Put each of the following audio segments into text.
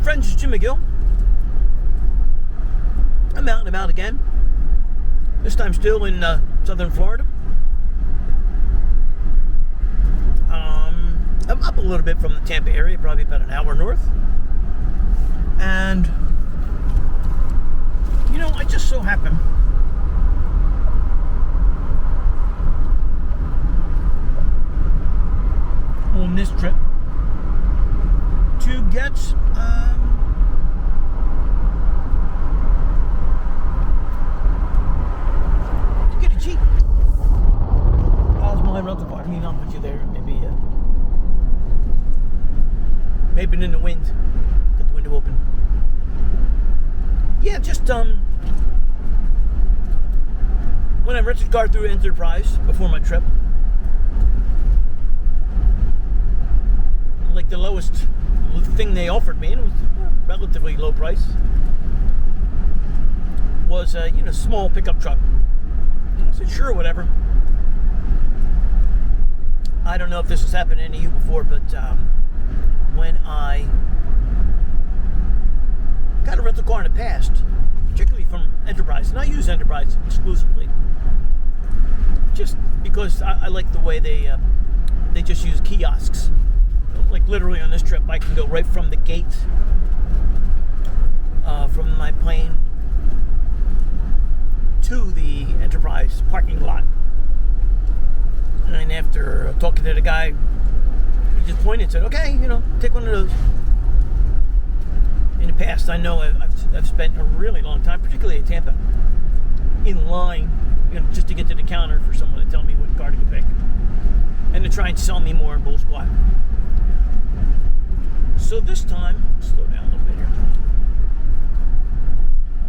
friends, it's Jim McGill. I'm out and about again. This time still in southern Florida. I'm up a little bit from the Tampa area, probably about an hour north. And, you know, I just so happen on this trip to get a Jeep. How's my rental car? I mean, I'll put you there. Maybe in the wind. Get the window open. Yeah, just when I rented a car through Enterprise before my trip, like the lowest thing they offered me, and it was a relatively low price, was a small pickup truck. I said, sure, whatever. I don't know if this has happened to any of you before, but when I got a rental car in the past, particularly from Enterprise, and I use Enterprise exclusively, just because I like the way they just use kiosks. Like literally on this trip, I can go right from the gate from my plane to the Enterprise parking lot. And after talking to the guy, he just pointed and said, okay, take one of those. In the past, I know I've spent a really long time, particularly in Tampa, in line, just to get to the counter for someone to tell me what car to pick. And to try and sell me more in Bull Squat. So this time, slow down a little bit here.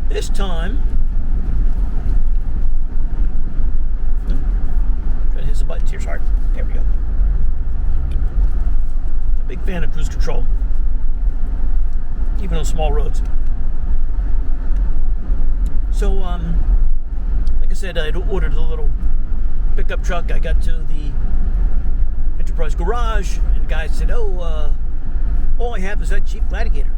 This time, try to hit the buttons here, sorry. There we go. A big fan of cruise control, even on small roads. So, like I said, I ordered a little pickup truck. I got to the Enterprise garage, and the guy said, all I have is that Jeep Gladiator.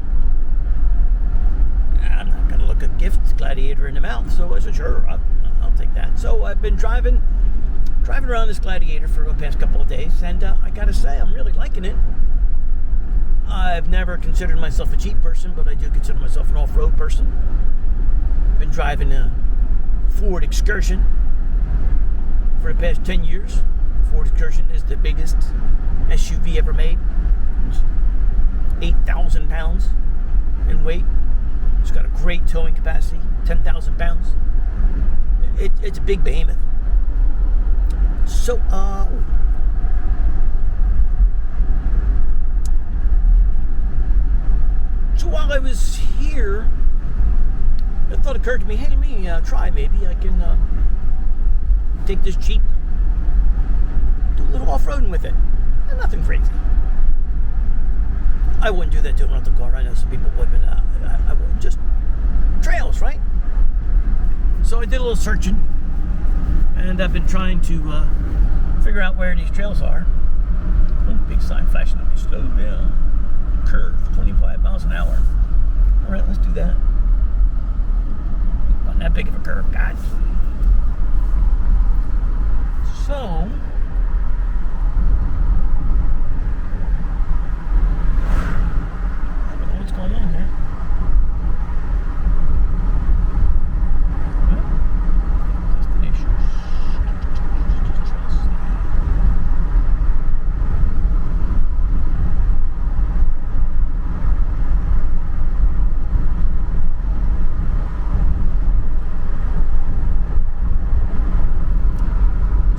I'm not going to look a gift Gladiator in the mouth, so I said, sure, I'll take that. So I've been driving around this Gladiator for the past couple of days, and I got to say, I'm really liking it. I've never considered myself a Jeep person, but I do consider myself an off-road person. I've been driving a Ford Excursion for the past 10 years. Ford Excursion is the biggest SUV ever made. It's 8,000 pounds in weight. It's got a great towing capacity, 10,000 pounds. It's a big behemoth. So, while I was here, the thought occurred to me, hey, let me try, maybe I can take this Jeep, do a little off-roading with it. Nothing crazy. I wouldn't do that to a rental car. I know some people would, but I wouldn't. Just trails, right? So I did a little searching, and I've been trying to figure out where these trails are. Oh, big sign flashing at me. Slow down. Curve, 25 miles an hour. All right, let's do that. Not that big of a curve, God. So, what's going on here? Destination.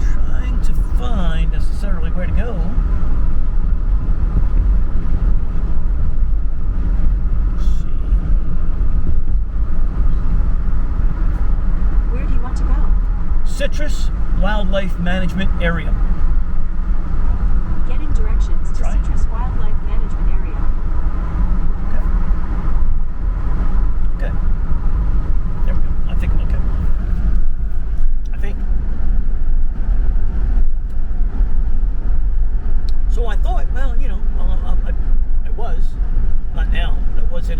Trying to find necessarily where to go. Citrus Wildlife Management Area. Getting directions to Citrus Wildlife Management Area. Okay. There we go. I think I'm okay. I think. So I thought, well, I was, not now, but I was in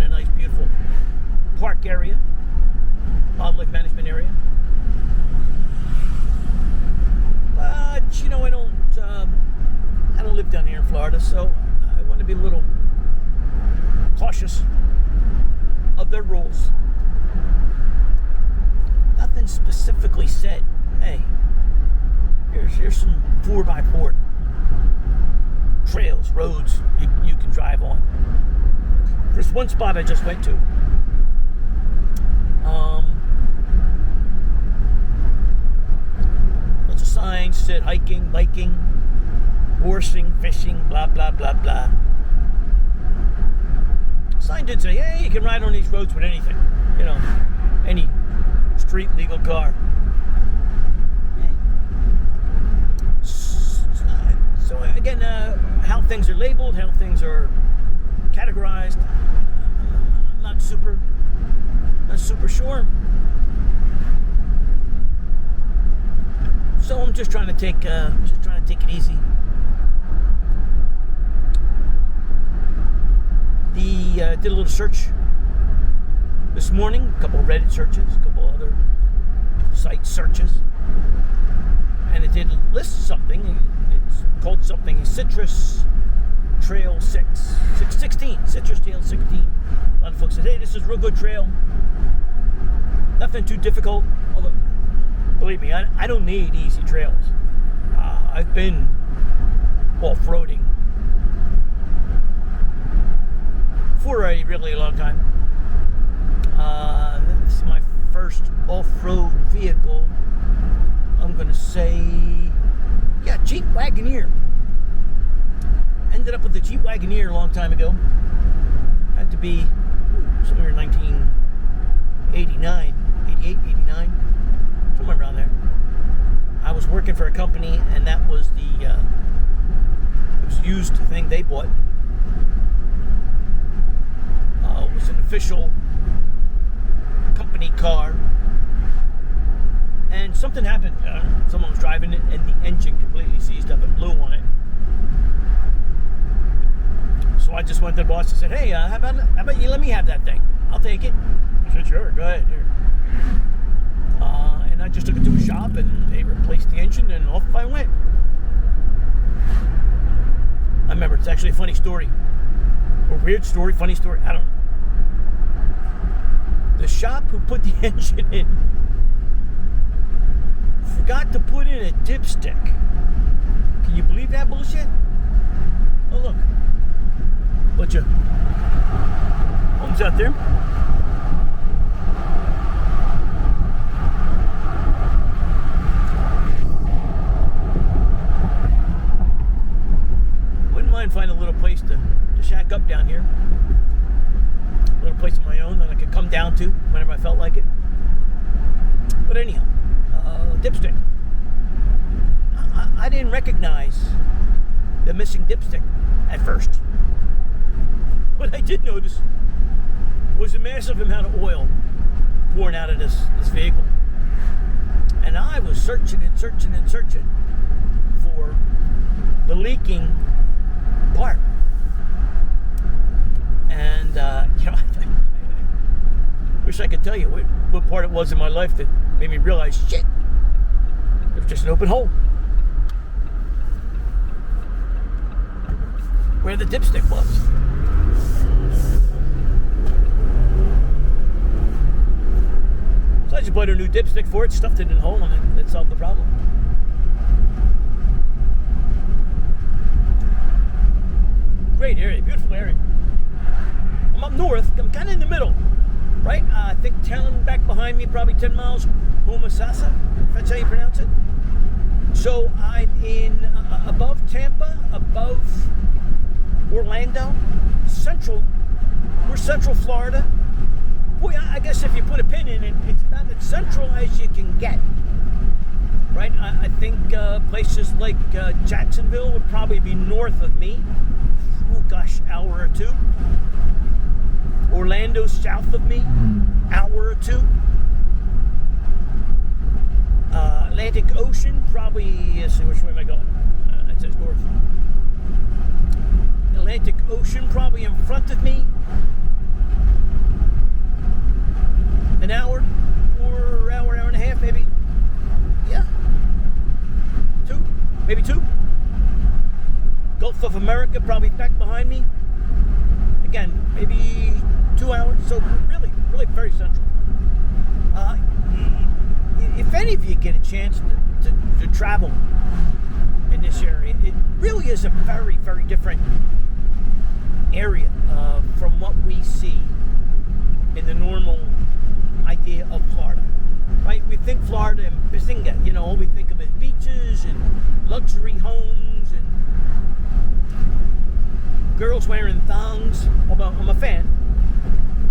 in Florida, so I want to be a little cautious of their rules. Nothing specifically said, hey, here's some 4x4 trails, roads you can drive on. There's one spot I just went to. Lots of signs said hiking, biking, horsing, fishing, blah, blah, blah, blah. Sign did say, hey, you can ride on these roads with anything. You know, any street legal car. So again, how things are labeled, how things are categorized, I'm not super sure. So I'm just trying to take it easy. Did a little search this morning, a couple of Reddit searches, a couple other site searches, and it did list something. It's called something Citrus Trail 616. Citrus Trail 16. A lot of folks said, hey, this is a real good trail. Nothing too difficult. Although, believe me, I don't need easy trails. I've been off-roading for a really long time. This is my first off-road vehicle. I'm going to say, yeah, Jeep Wagoneer. Ended up with the Jeep Wagoneer a long time ago. Had to be somewhere in 1989, 88, 89, somewhere around there. I was working for a company, and that was it was a used thing they bought. It was an official company car. And something happened. Someone was driving it, and the engine completely seized up and blew on it. So I just went to the boss and said, hey, how about you let me have that thing? I'll take it. He said, sure, go ahead. Here. And I just took it to a shop, and they replaced the engine, and off I went. I remember, it's actually a funny story. Or weird story, funny story, I don't know. The shop who put the engine in forgot to put in a dipstick. Can you believe that bullshit? Oh, look. Bunch of homes out there. Wouldn't mind finding a little place to shack up down here. A little place of my own that I could come down to whenever I felt like it. But anyhow, dipstick. I didn't recognize the missing dipstick at first. What I did notice was a massive amount of oil pouring out of this vehicle. And I was searching and searching and searching for the leaking part. And, I wish I could tell you what part it was in my life that made me realize, shit, it was just an open hole. Where the dipstick was. So I just bought a new dipstick for it, stuffed it in a hole, and it solved the problem. Great area, beautiful area. I'm up north, I'm kind of in the middle, right? I think town back behind me, probably 10 miles, Homosassa, if that's how you pronounce it. So I'm in above Tampa, above Orlando, we're central Florida. Boy, I guess if you put a pin in it, it's about as central as you can get, right? I think places like Jacksonville would probably be north of me. Oh gosh, hour or two. Orlando south of me, hour or two. Atlantic Ocean, probably, let's see, which way am I going? It says north. Atlantic Ocean, probably in front of me. An hour, or hour and a half, maybe. Yeah. Maybe two. Gulf of America, probably back behind me. Again, maybe 2 hours. So really, really very central. If any of you get a chance to travel in this area, it really is a very, very different area from what we see in the normal idea of Florida. Right? We think Florida and Bazinga, you know, we think of it beaches and luxury homes and girls wearing thongs. Although I'm a fan.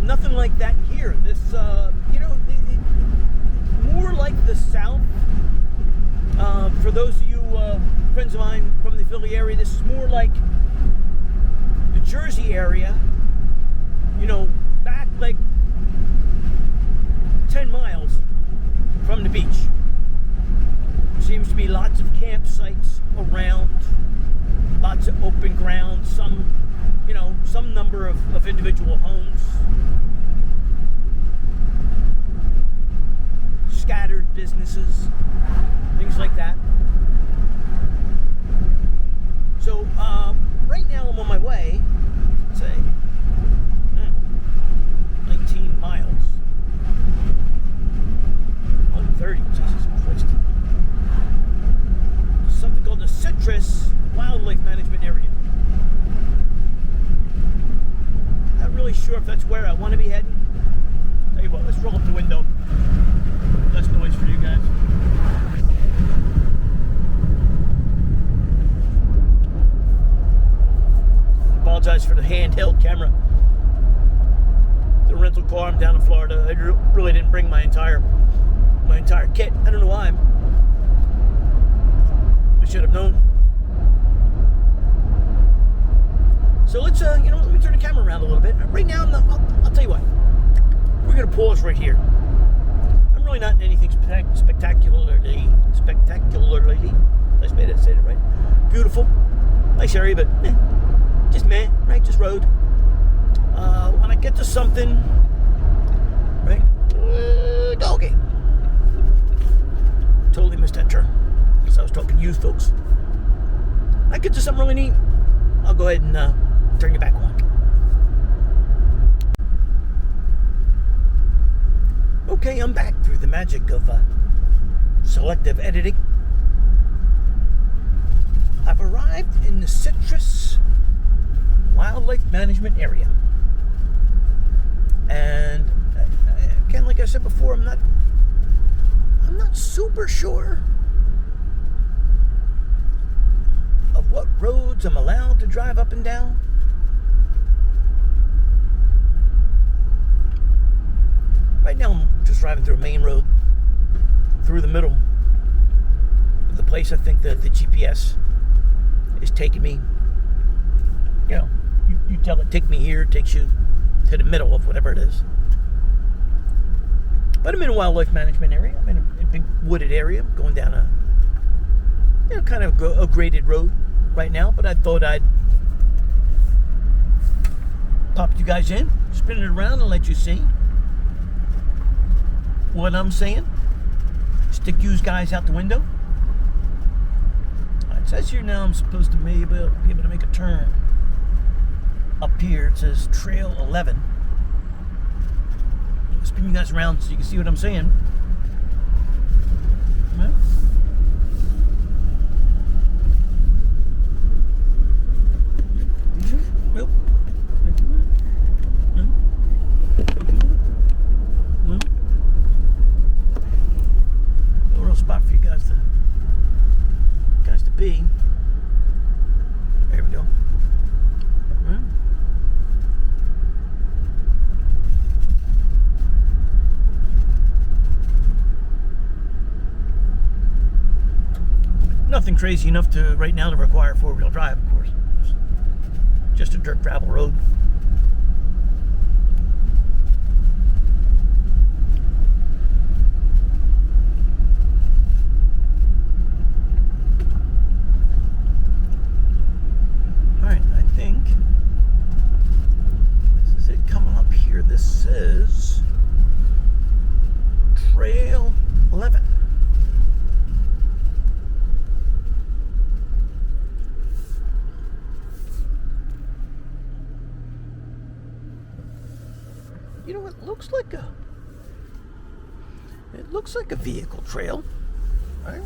Nothing like that here. This, you know, it's more like the South. For those of you friends of mine from the Philly area, this is more like the Jersey area. You know, back like 10 miles from the beach. Seems to be lots of campsites around, lots of open ground, some, you know, some number of individual homes, scattered businesses, things like that. So, right now I'm on my way, let's say, 19 miles. 130, Jesus Christ. Something called the Citrus Wildlife Management Area. Not really sure if that's where I want to be heading. Tell you what, let's roll up the window. Less noise for you guys. Apologize for the handheld camera. The rental car, I'm down in Florida. I really didn't bring my entire kit. I don't know why. I should have known. So let's, you know, let me turn the camera around a little bit. Right now, I'll tell you what. We're going to pause right here. I'm really not in anything spectacularly. I made it, say it right. Beautiful. Nice area, but just meh, right? Just road. When I get to something, right? Okay. Totally missed that turn because I was talking to you folks. When I get to something really neat, I'll go ahead and turn you back on. Okay, I'm back through the magic of selective editing. I've arrived in the Citrus Wildlife Management Area. And again, like I said before, I'm not super sure of what roads I'm allowed to drive up and down. Right now I'm just driving through a main road, through the middle of the place I think the GPS is taking me. You know, you tell it, take me here, it takes you to the middle of whatever it is. But I'm in a wildlife management area. I'm in a big wooded area, going down a, you know, kind of a graded road right now. But I thought I'd pop you guys in, spin it around, and let you see what I'm saying. Stick you guys out the window. It says here now I'm supposed to be able to make a turn. Up here it says Trail 11. I'll spin you guys around so you can see what I'm saying. Well, a real spot for you guys to be. There we go. Nothing crazy enough to right now to require four-wheel drive, of course. Just a dirt gravel road. Alright, I think this is it coming up here. This is Trail 11. You know what? It looks like a vehicle trail, right?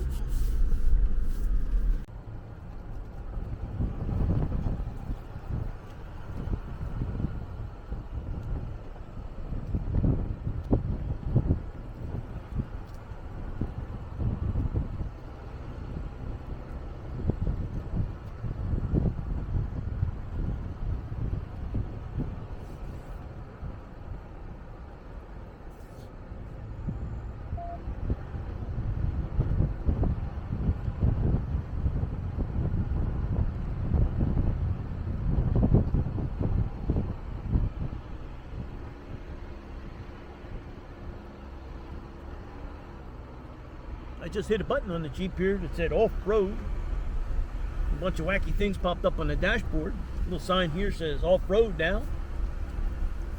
I just hit a button on the Jeep here that said off-road. A bunch of wacky things popped up on the dashboard. A little sign here says off-road now.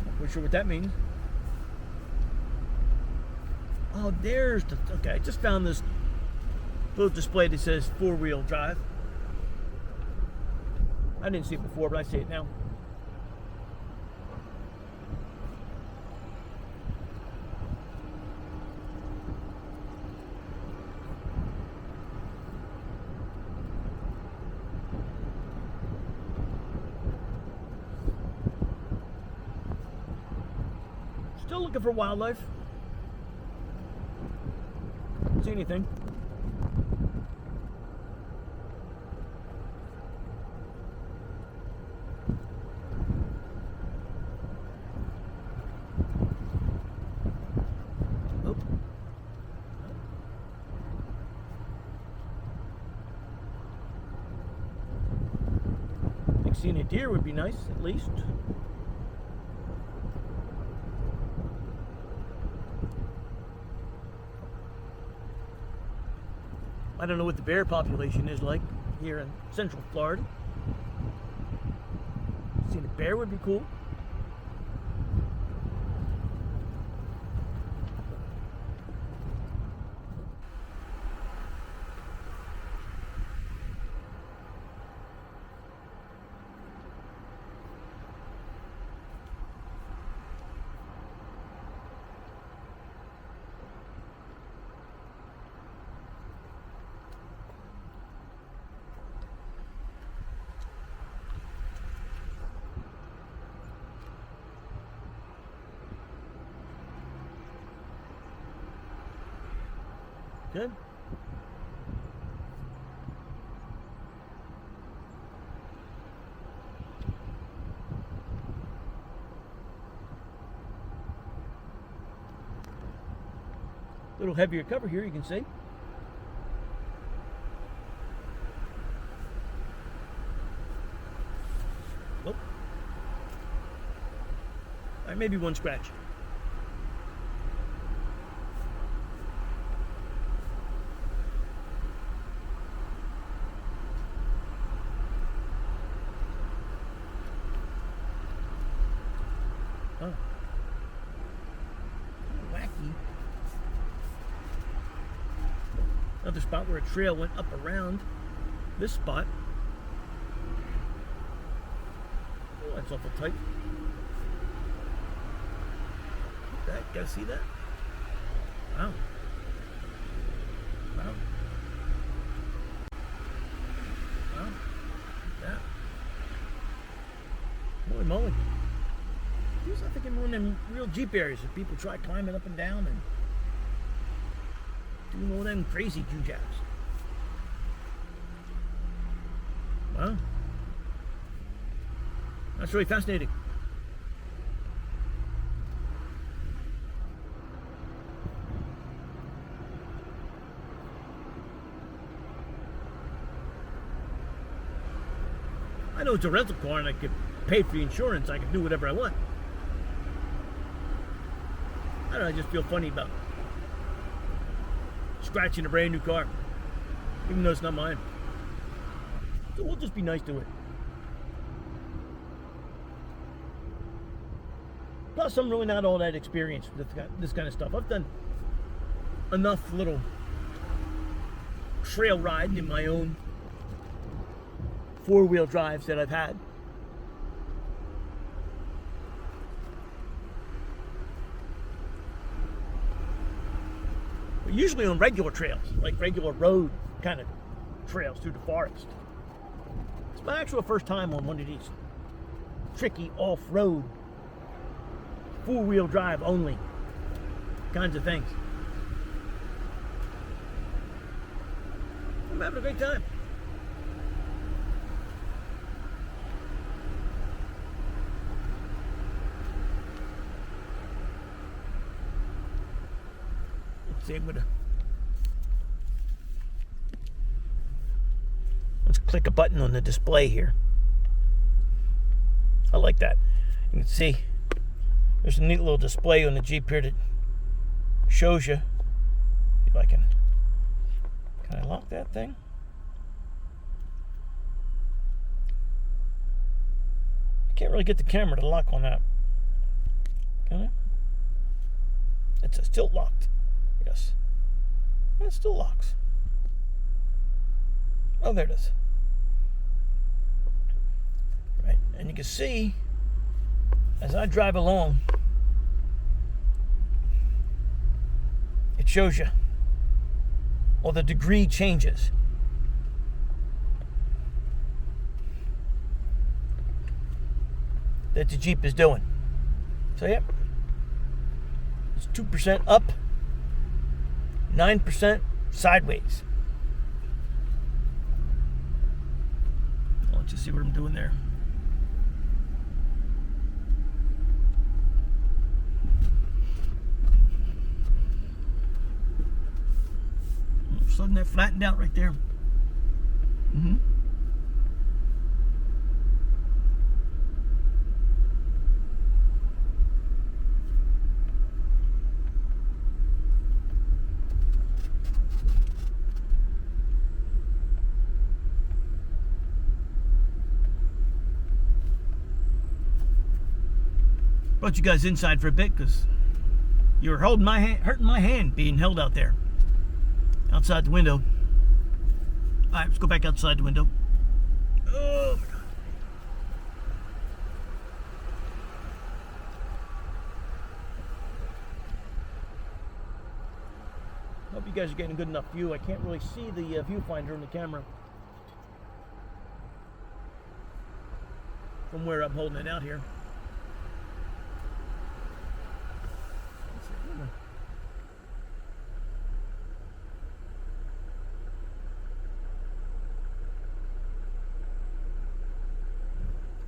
Not quite sure what that means. Oh, there's the... Okay, I just found this little display that says four-wheel drive. I didn't see it before, but I see it now. Still looking for wildlife. Don't see anything. Oh. I think seeing a deer would be nice, at least. I don't know what the bear population is like here in Central Florida. Seeing a bear would be cool. Good. A little heavier cover here, you can see. Nope. All right, maybe one scratch. Oh. Wacky. Another spot where a trail went up around this spot. Oh, that's awful tight. That, gotta see that? Wow. Wow. Wow. That. Holy moly. Here's, I think, in one of them real Jeep areas that people try climbing up and down and doing all them crazy Jew-jabs. Wow. That's really fascinating. I know it's a rental car and I could pay for the insurance. I can do whatever I want. I don't know, I just feel funny about scratching a brand new car, even though it's not mine. So we'll just be nice to it. Plus, I'm really not all that experienced with this kind of stuff. I've done enough little trail riding in my own four-wheel drives that I've had. but usually on regular trails, like regular road kind of trails through the forest. It's my actual first time on one of these tricky off-road, four-wheel drive only kinds of things. I'm having a great time. Let's see, let's click a button on the display here. I like that. You can see there's a neat little display on the Jeep here that shows you. If I can I lock that thing? I can't really get the camera to lock on that. Can I? It's still locked. Yes. It still locks. Oh, there it is. Right, and you can see as I drive along, it shows you all the degree changes. That the Jeep is doing. So yep, it's 2% up, 9% sideways. I'll let you see what I'm doing there. Suddenly that flattened out right there. Mm-hmm. Brought you guys inside for a bit because you were holding my hand, hurting my hand being held out there. Outside the window. Alright, let's go back outside the window. Oh my God. Hope you guys are getting a good enough view. I can't really see the viewfinder on the camera from where I'm holding it out here.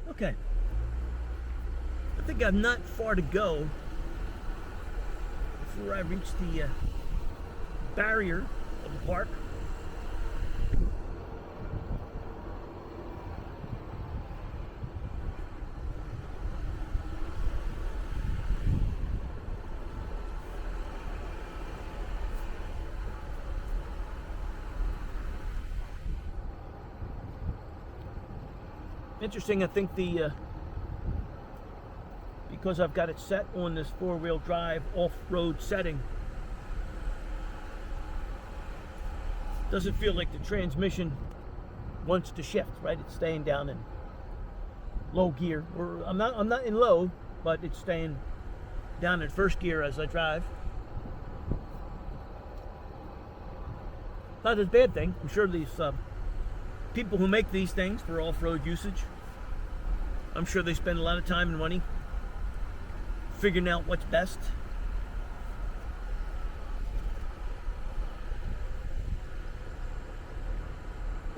Okay, I think I'm not far to go before I reach the barrier of the park. Interesting, I think because I've got it set on this four-wheel drive off-road setting, doesn't feel like the transmission wants to shift, right? It's staying down in low gear. Or I'm not in low, but it's staying down in first gear as I drive. Not a bad thing. I'm sure these people who make these things for off-road usage, I'm sure they spend a lot of time and money figuring out what's best.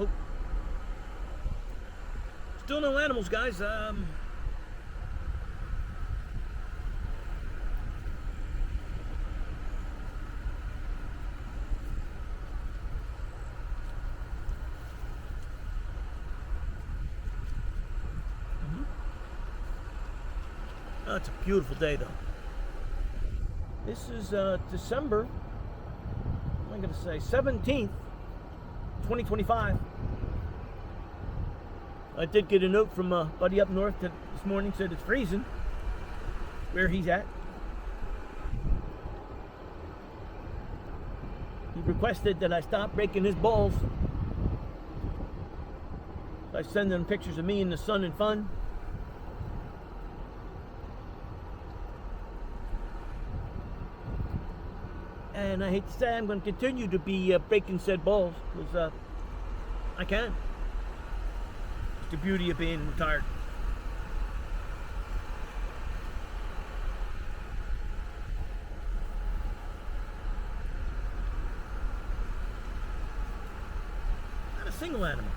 Oh, still no animals, guys. Oh, it's a beautiful day, though. This is December, I'm going to say 17th, 2025. I did get a note from a buddy up north that this morning said it's freezing where he's at. He requested that I stop breaking his balls by sending him pictures of me in the sun and fun. And I hate to say I'm going to continue to be breaking said balls, because I can. It's the beauty of being retired. Not a single animal.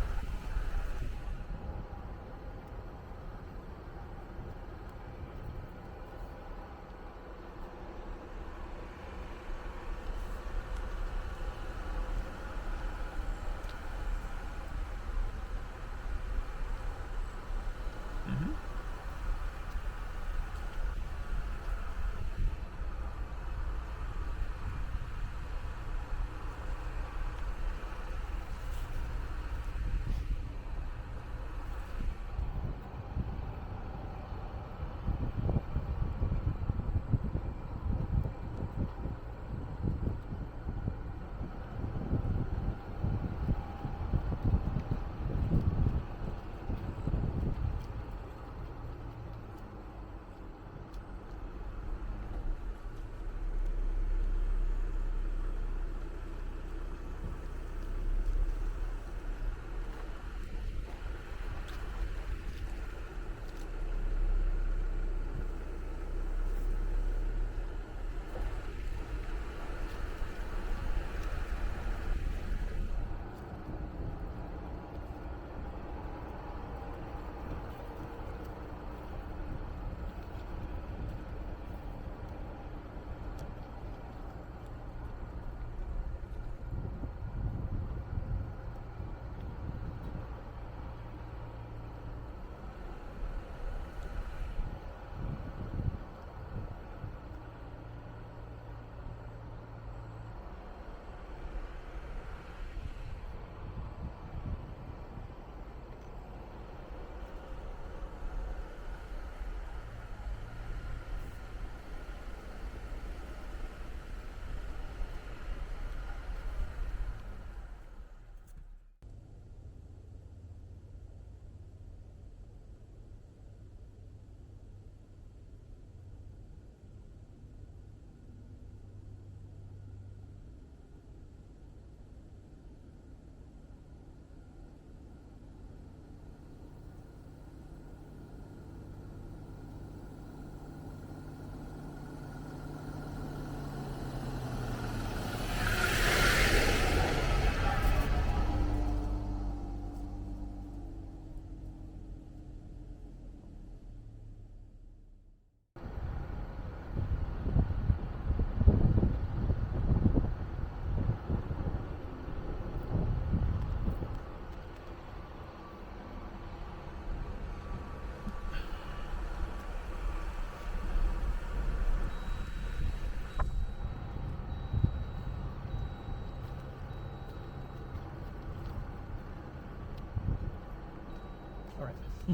I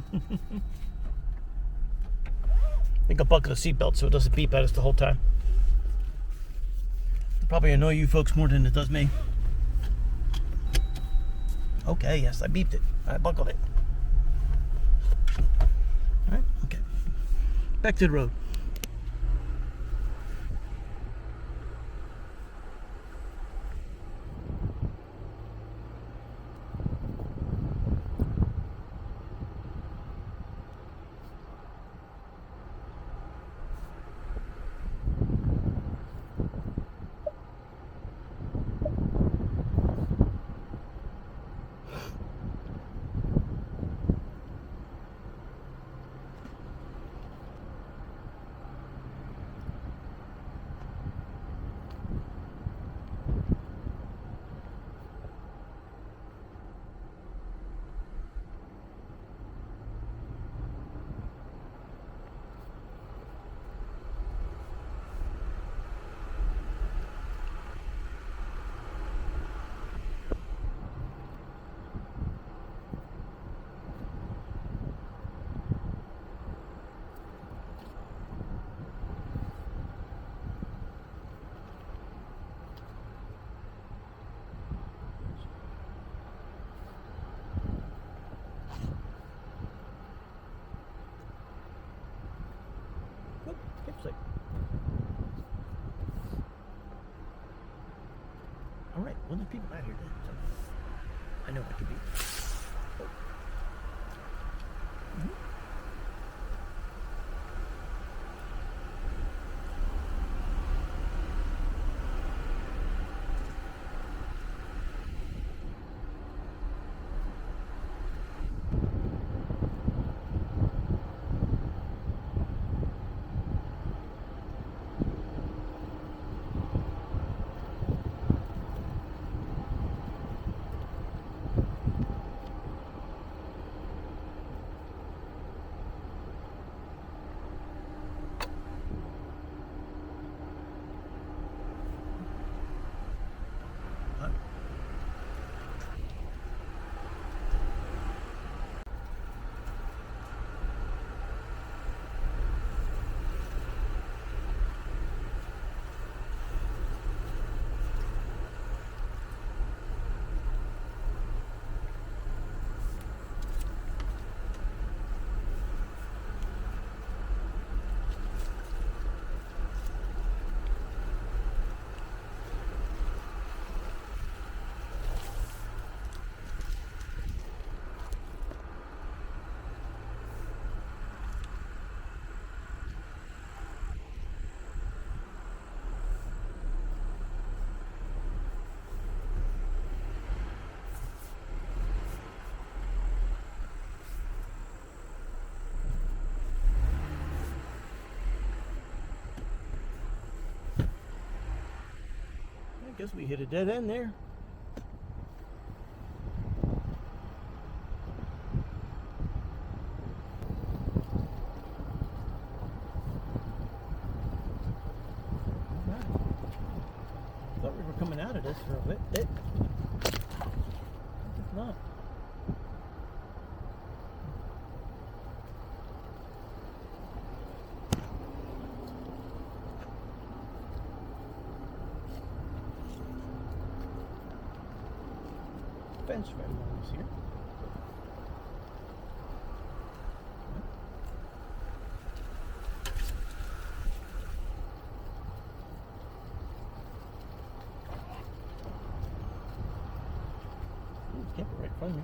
think I'll buckle the seatbelt so it doesn't beep at us the whole time. It'll probably annoy you folks more than it does me. Okay, yes, I beeped it. I buckled it. Alright, okay. Back to the road. Well, there's people out here then, so I know what could be. I guess we hit a dead end there. Alright. Thought we were coming out of this for a bit. It's not. Fence right along this here. Ooh, it's camper right in front of me.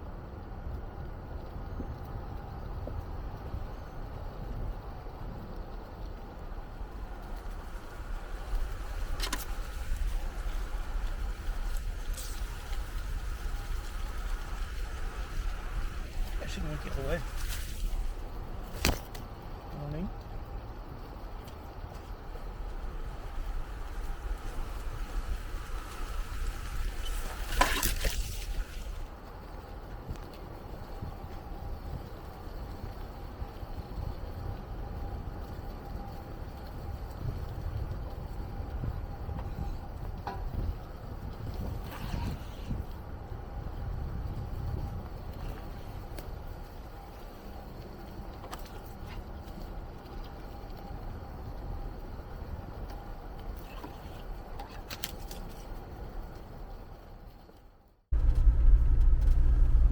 I shouldn't make it away. You know what I mean?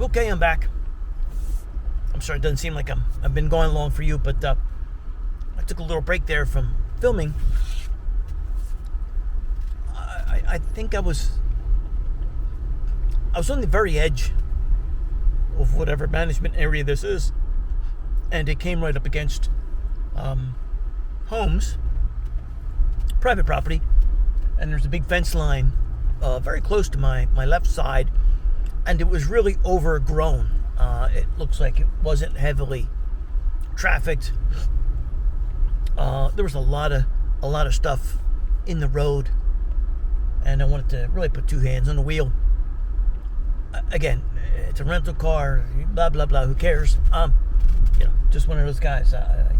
Okay, I'm back. I'm sorry, it doesn't seem like I've been going long for you, but I took a little break there from filming. I think I was on the very edge of whatever management area this is, and it came right up against homes, private property, and there's a big fence line very close to my left side. And it was really overgrown. It looks like it wasn't heavily trafficked. There was a lot of stuff in the road, and I wanted to really put two hands on the wheel. Again, it's a rental car. Blah blah blah. Who cares? Just one of those guys. I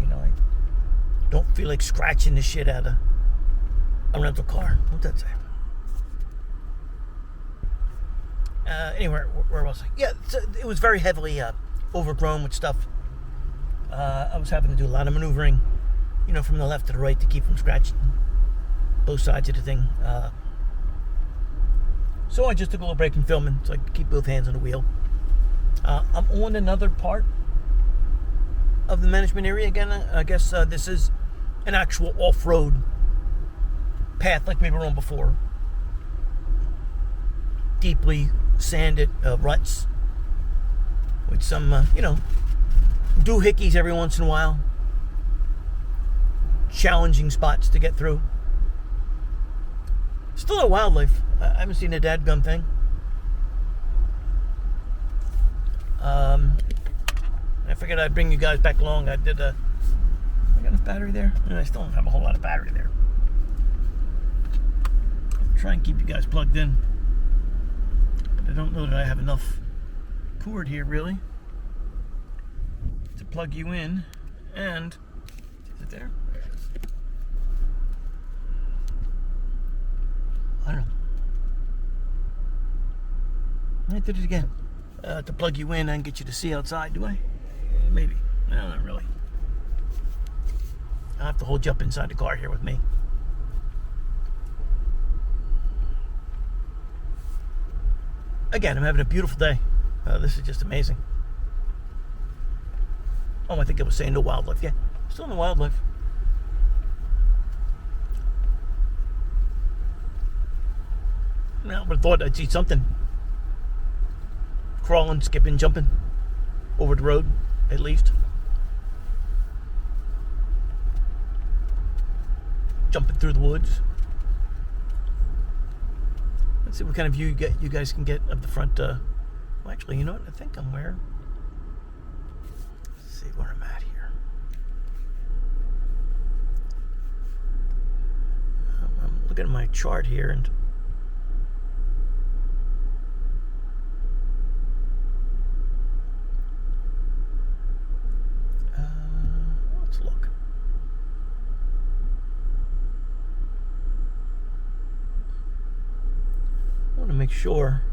don't feel like scratching the shit out of a rental car. What's that say? Anyway, where was I? Yeah, it was very heavily overgrown with stuff. I was having to do a lot of maneuvering, from the left to the right to keep from scratching both sides of the thing. So I just took a little break from filming so I could keep both hands on the wheel. I'm on another part of the management area again. I guess this is an actual off-road path like we were on before. deeply sanded ruts with some, doohickeys every once in a while. Challenging spots to get through. Still no wildlife. I haven't seen a dadgum thing. I figured I'd bring you guys back along. I got enough battery there? I still don't have a whole lot of battery there. I'll try and keep you guys plugged in. But I don't know that I have enough cord here, really, to plug you in. And, is it there? There it is. I don't know. I did it again. To plug you in and get you to see outside, do I? Maybe. No, not really. I'll have to hold you up inside the car here with me. Again, I'm having a beautiful day. This is just amazing. Oh, I think I was saying no wildlife. Yeah, still no wildlife. Now, I would have thought I'd see something. Crawling, skipping, jumping over the road, at least. Jumping through the woods. Let's see what kind of view you guys can get of the front. Well, actually, you know what? I think I'm where. Let's see where I'm at here. I'm looking at my chart here, and let's look. I want to make sure.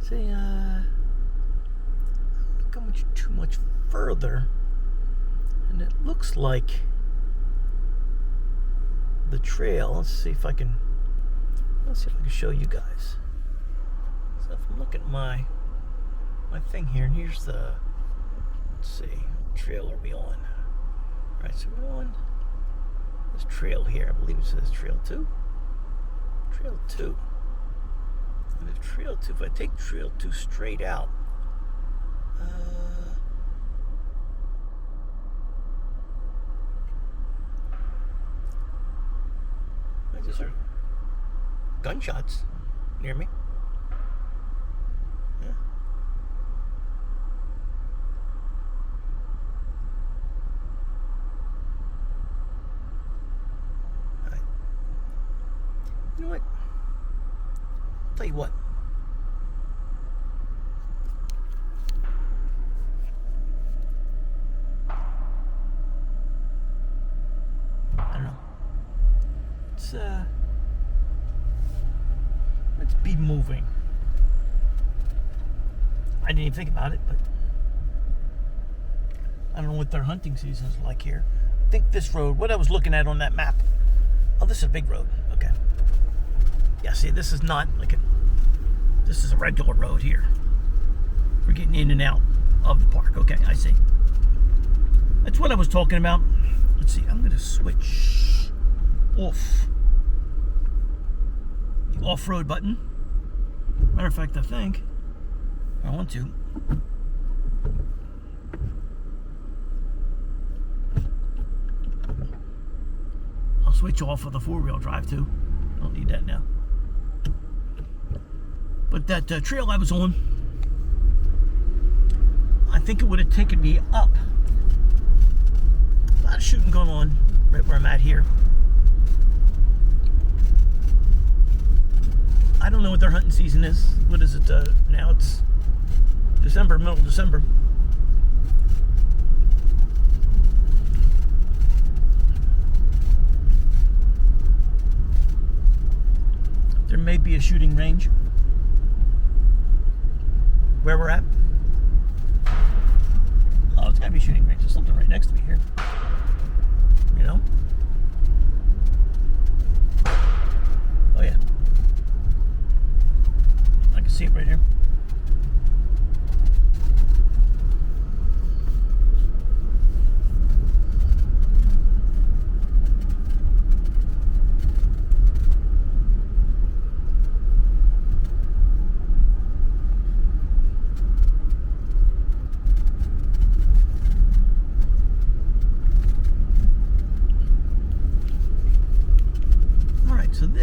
See, look how much too much further, and it looks like the trail. Let's see if I can show you guys. So if I'm looking at my thing here, and here's the, let's see, what trail are we on? All right, so we're on this trail here. I believe it says Trail 2. Trail 2. And if Trail 2, if I take Trail 2 straight out, I just heard gunshots near me. Yeah. All right. You know what? Tell you what. I don't know. Let's be moving. I didn't even think about it, but I don't know what their hunting season is like here. I think this road, what I was looking at on that map. Oh, this is a big road. Okay. Yeah, see, this is not like this is a regular road here. We're getting in and out of the park. Okay, I see. That's what I was talking about. Let's see, I'm going to switch off the off-road button. Matter of fact, I think I want to. I'll switch off of the four-wheel drive too. I don't need that now. But that trail I was on, I think it would have taken me up. A lot of shooting going on right where I'm at here. I don't know what their hunting season is. What is it now? It's December, middle of December. There may be a shooting range where we're at. Oh, it's gotta be a shooting range. There's something right next to me here. You know? Oh yeah. I can see it right here.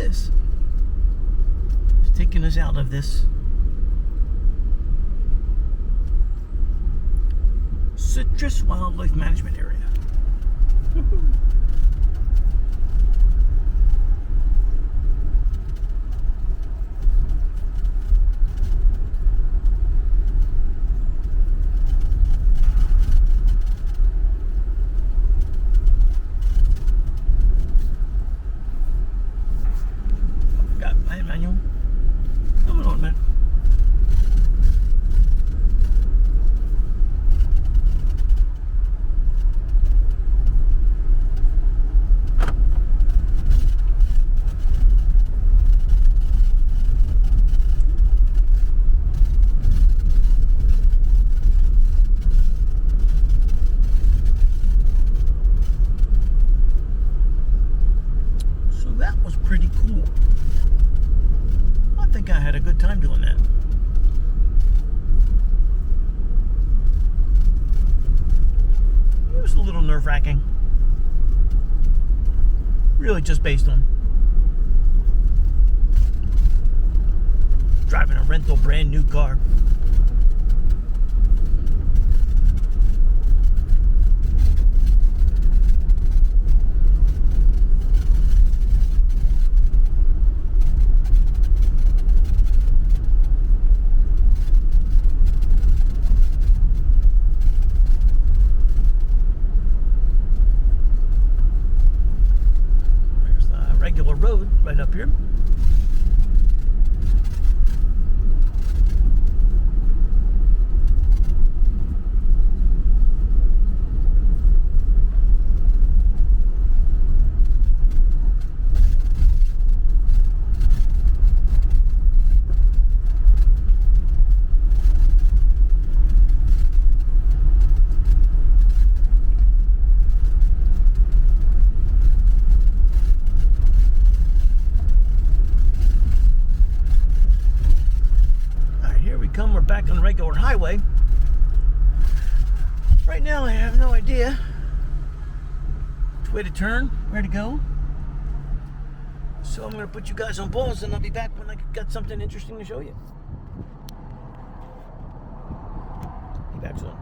this. It's taking us out of this Citrus Wildlife Management Area. Got my manual. Come on, man. So that was pretty cool. I think I had a good time doing that. It was a little nerve-wracking. Really just based on driving a rental brand new car. There's the regular road right up here. We're back on the regular highway. Right now I have no idea which way to turn, where to go. So I'm going to put you guys on pause and I'll be back when I got something interesting to show you. Be back soon.